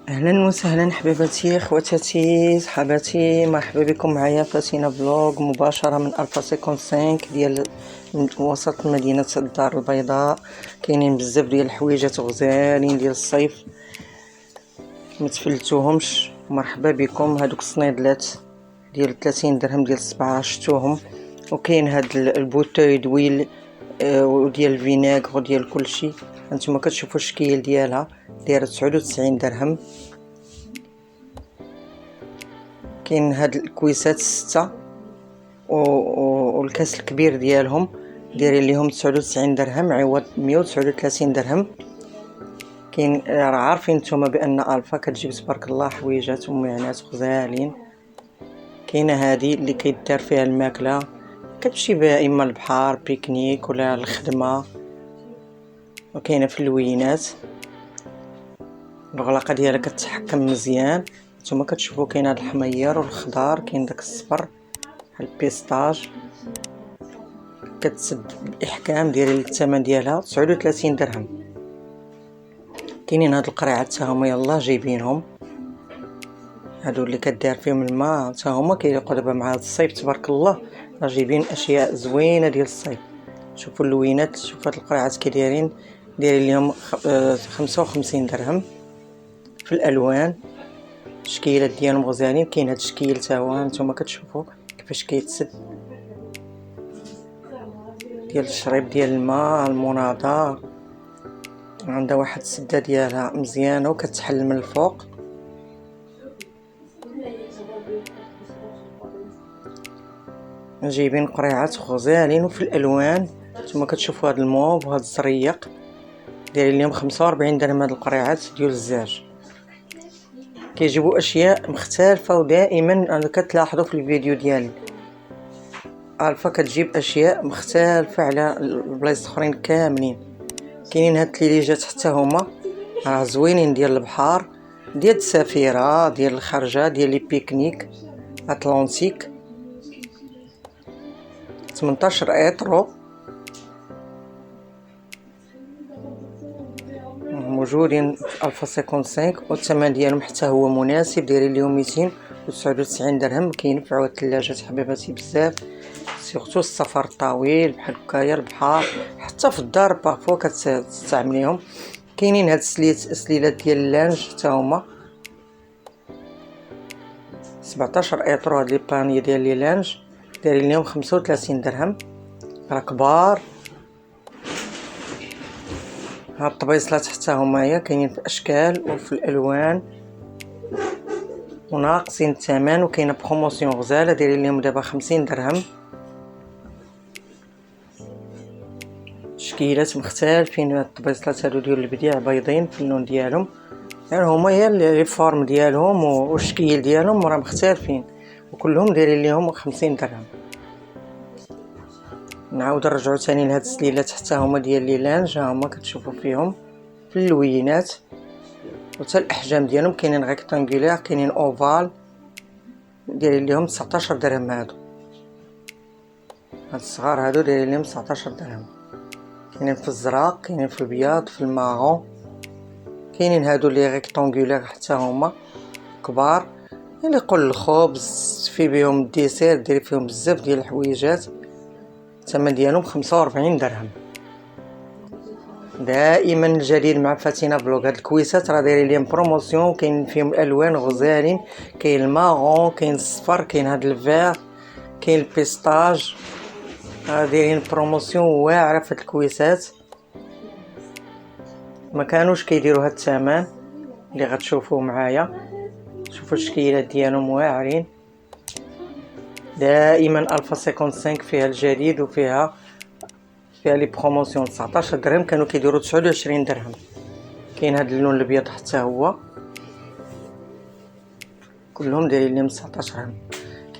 اهلا وسهلا حبيباتي خواتاتي صحاباتي، مرحبا بكم معايا فاتينا فلوغ مباشره من الفا 55 ديال من وسط مدينه الدار البيضاء. كاينين بزاف ديال الحويجات غزالين ديال الصيف متفلتوهمش. مرحبا بكم. هادوك الصنيدلات ديال 30 درهم ديال السبعه شفتوهم. وكاين هاد البوتوي دويل وديال الفينيغ وديال كلشي. هانتوما كتشوفوا الشكل ديالها دايره 99 درهم. كاين هاد الكويسات 6 والكاس الكبير ديالهم دايرين ليهم 99 درهم عوض 139 درهم. كاين راه عارفين نتوما بان الفا كتجيب تبارك الله حويجات ومعنات غزالين. كاينه هادي اللي كيدار فيها الماكله، كتمشي بها اما البحر بيكنيك ولا الخدمه. وكاينه في اللوينات الغلاقه ديالها كتحكم مزيان. نتوما كتشوفوا كاين هاد الحمير والخضار، كاين داك الصفر بحال البيستاج. كتسد بالاحكام دايرين الثمن ديالها 39 درهم. كاينين هاد القريعات حتى هما يلاه جايبينهم، هادو اللي كدار فيهم الماء حتى هما كيليقوا دابا مع هاد الصيف تبارك الله. راه جايبين اشياء زوينه ديال الصيف. شوفوا اللوينات، شوفوا هاد القريعات كي دايرين ليهم 55 درهم في الالوان. الشكيلات ديالهم غزالين. كاين هاد الشكيل حتى هو هانتوما كتشوفوا كيفاش كيتسد ديال الشريب ديال الماء المناضه. عندها واحد السده ديالها مزيانه وكتحل من الفوق. جايبين قريعات غزالين وفي الالوان. نتوما كتشوفوا هذا الموف وهذا الزريق دايرين لهم 45 درهم. هاد القريعات ديال الزاج كيجيبوا اشياء مختلفه، ودائما انا كتلاحظوا في الفيديو ديالي الفا كتجيب اشياء مختلفه على البلايص اخرين كاملين. كاينين هاد التليجات حتى هما راه زوينين ديال البحر، ديال السفيره، ديال الخرجه، ديال لي بيكنيك اتلانتيك. 18 ايطرو موجودين في الفا 55 والثمن ديالهم حتى هو مناسب، دايرين لهم 299 درهم. كينفعوا الثلاجات حبيباتي بزاف، سيرتو السفر الطويل بحال هكايا البحر، حتى في الدار بارفو كتستعمليهم. كاينين هاد السليلات ديال اللانج حتى هما 17 ايطرو. هاد لي باني ديال لي لانج دايرين لهم 35 درهم، راه كبار. هاد الطبيصلات حتى هما كاينين في الاشكال وفي الالوان وناقصين الثمن، وكاينه بروموسيون غزاله دايرين لهم دابا 50 درهم. شكيلات مختلفين. هاد الطبيصلات هادو ديال البديع بيضين في اللون ديالهم، يعني هما لي فورم ديالهم والشكل ديالهم راه مختلفين، وكلهم دايرين لهم 50 درهم. نعاود نرجعوا ثاني لهاد السليلات حتى هما ديال لي لانج، هما كتشوفوا فيهم في اللوينات وحتى الاحجام ديالهم. كاينين ريكتانغولير، كاينين اوفال، دايرين لهم 19 درهم. هادو الصغار هادو دايرين لهم 19 درهم. كاينين في الزرق، كاينين في البياض، في المارون. كاينين هادو لي ريكتانغولير حتى هما كبار، اللي يقول الخبز في بهم الديسير، ديري فيهم بزاف ديال الحويجات. الثمن ديالهم 45 درهم. دائما الجديد مع فاتينا فلوغ. هاد الكويسات راه دايرين ليهم بروموسيون، كاين فيهم الالوان غزالين، كاين المارون، كاين الصفر، كاين هاد الفير، كاين البيستاج. راه دايرين بروموسيون واعره في هاد الكويسات، ما كانوش كيديروا هاد الثمن اللي غتشوفوه معايا. شوفوا الشكيلات ديالهم واعرين. دائما الفا 55 فيها الجديد وفيها لي بروموسيون. 19 درهم كانوا كيديروا 29 درهم. كاين هاد اللون الابيض حتى هو كلهم دايرين لهم 19 درهم.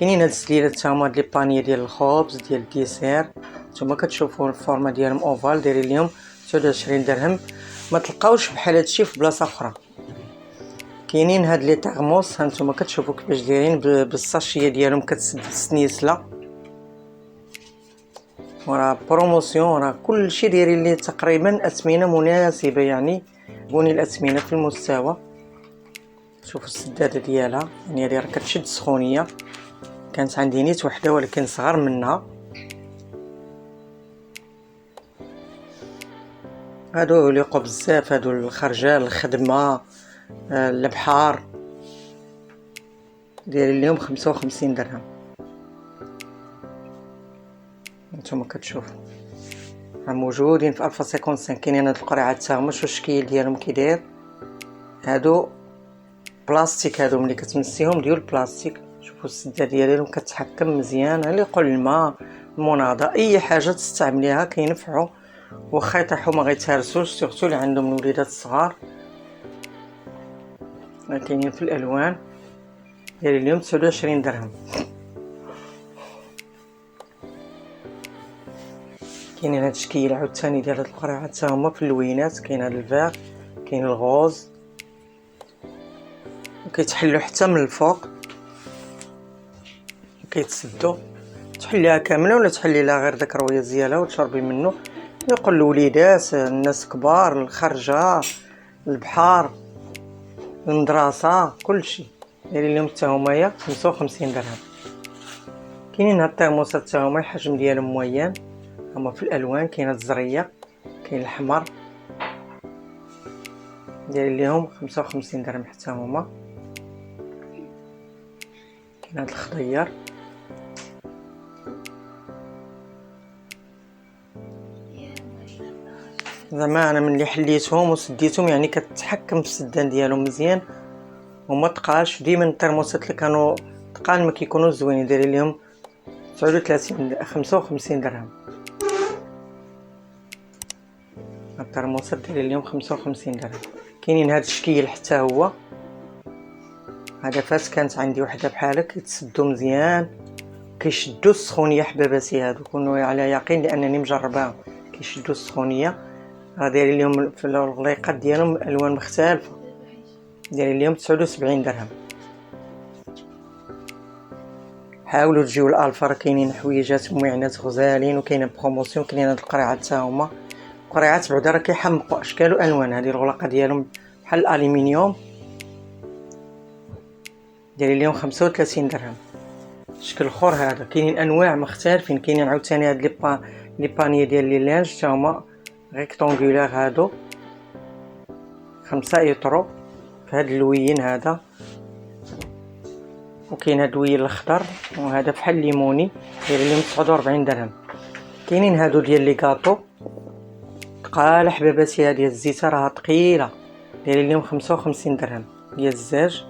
كاينين هاد السليلات حتى هما، هاد لي بانيه ديال الخبز ديال الديسير. نتوما كتشوفوا الفورمه ديالهم اوفال، دايرين لهم 29 درهم. ما تلقاوش بحال هادشي في بلاصه اخرى. كاينين هاد لي ترموس، هانتوما كتشوفوا كيفاش دايرين بالساشيه ديالهم، كتسد السنيسله. وراه بروموسيون، راه كلشي دايرين ليه تقريبا اثمنه مناسبه، يعني بني الاثمنه في المستوى. شوفوا السداده ديالها، يعني هذه راه كتشد السخونيه. كانت عندي نيت وحده ولكن صغر منها. هادو يليقوا بزاف، هادو الخرجه الخدمه البحار. دايرين لهم 55 درهم. نتوما كتشوفوا راه موجودين في 1055. كاينين هاد القريعات حتى هما. شوف الشكل ديالهم كي داير. هادو بلاستيك، هادو ملي كتمسيهم ديال البلاستيك. شوفوا السداده ديالهم كتحكم مزيان، يليقوا للماء، المناضه، اي حاجه تستعمليها كينفعوا. واخا يطيحوا ما غيتهرسوش، سورتو اللي عندهم الوليدات الصغار. كاينين في الالوان، دايرين اليوم 29 درهم. كاينين هاد الشكل عاوتاني ديال هاد القريعات حتى هما في اللوينات. كاين هاد الفيغ، كاين الغوز، وكيتحلوا حتى من الفوق وكيتسدوا. تحليها كامله ولا تحلي لها غير داك الرويز ديالها وتشربي منه. يقول الوليدات، الناس كبار، الخرجه، البحر، المدرسه، كلشي. دايرين اليوم حتى هما 55 درهم. كاينين هاد الترموسات حتى هما الحجم ديالهم موين، هما في الالوان. كاين هاد الزريه، كاين الاحمر، دايرين ليهم 55 درهم حتى هما. كاين هاد الخضير، زعما انا ملي حليتهم وسديتهم يعني كتحكم في السدان ديالهم مزيان وما تقالش. ديما الترموسات اللي كانوا تقال ما كيكونوا زوينين. دايرين ليهم 55 درهم. الترموسات دايرين ليهم 55 درهم. كاينين هاد الشكل حتى هو. هذا فاس كانت عندي وحده بحالك، كيتسدوا مزيان، كيشدوا السخونيه. حباباتي هادو كونوا على يقين لانني مجرباهم، كيشدوا السخونيه. راه دايرين لهم في الغليقات ديالهم الوان مختلفه. دايرين لهم 79 درهم. حاولوا تجيو الالفا، راه كاينين حويجات معنات غزالين وكاينه بروموسيون. كاينين هاد القريعات حتى هما، قريعات بعدا راه كيحمقوا اشكال والوان. هذه الغلقه ديالهم بحال الالومنيوم، دايرين لهم 35 درهم. شكل اخر هذا. كاينين انواع مختلفين. كاينين عاوتاني هاد لي باني ديال لي لانج حتى هما ريكتونغولار، هادو 5 يطرو في هاد اللوين هذا. وكاين هاد اللوين الاخضر وهذا بحال الليموني، دايرين لهم 49 درهم. كاينين هادو ديال لي كاطو تقال حباباتي. هذه الزيته راها ثقيله، دايرين لهم 55 درهم ديال الزاج.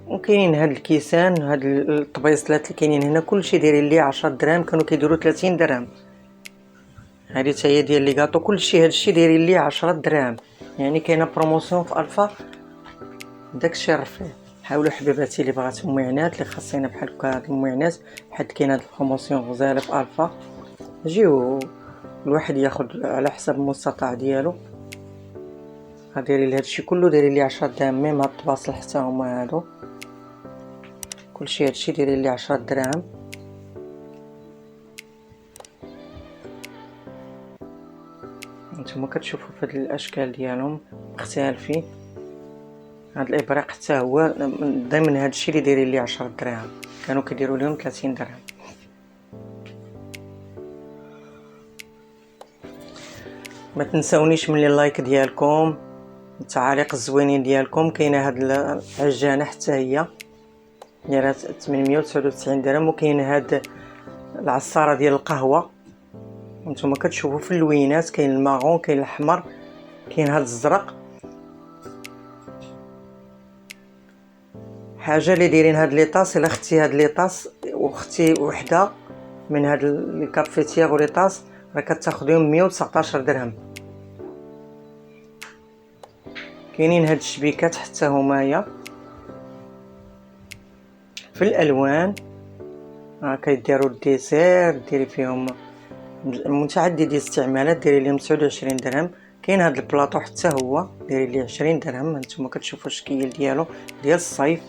وكاينين هاد الكيسان، هاد الطبيصلات اللي كاينين هنا كلشي دايرين ليه 10 دراهم. كانوا كيديروا 30 درهم. هذه حتى هي ديال لي كاطو، كلشي هادشي دايرين ليه 10 دراهم. يعني كاينه بروموسيون في الفا، داكشي رفيع. حاولوا حبيباتي اللي بغاتهم معنات، اللي خاصينها بحال هكا المعنات، حيت كاين هاد البروموسيون غزاله في الفا. جيو الواحد ياخذ على حسب المستطاع ديالو. دايرين لي هادشي كله دايرين لي 10 دراهم. ميم هاد الطباصل حتى هما هادو كلشي هادشي دايرين لي 10 دراهم. نتوما كتشوفوا في هاد الاشكال ديالهم مختلفين. هاد الابريق حتى هو ضمن هادشي اللي دايرين لي 10 دراهم. كانوا كيديروا لهم 30 درهم. ما تنساونيش من اللايك ديالكم، التعاليق الزوينين ديالكم. كاينه هاد العجانه حتى هي دايره 899 درهم. وكاين هاد العصاره ديال القهوه. نتوما كتشوفوا في اللوينات، كاين الماغون، كاين الاحمر، كاين هاد الزرق. حاجه اللي دايرين هاد لي طاس، الا اختي هاد لي طاس واختي وحده من هاد الكافيتير ولي طاس راه كتاخذيهم 119 درهم. كاينين هاد الشبيكات حتى هما في الالوان. كيديروا الديسير، ديري فيهم متعددي الاستعمالات، ديري لهم 29 درهم. كاين هاد البلاطو حتى هو داير ليه 20 درهم. هانتوما كتشوفوا الشكل ديالو ديال الصيف،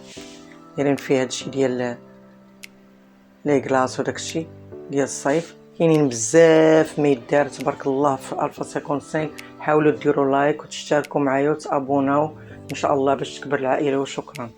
دايرين فيه هادشي ديال لي كلاص وداكشي ديال الصيف. كاينين بزاف ما يدار تبارك الله في 1055. حاولوا ديروا لايك وتشتركوا معايا وتابوناو ان شاء الله باش تكبر العائله، وشكرا.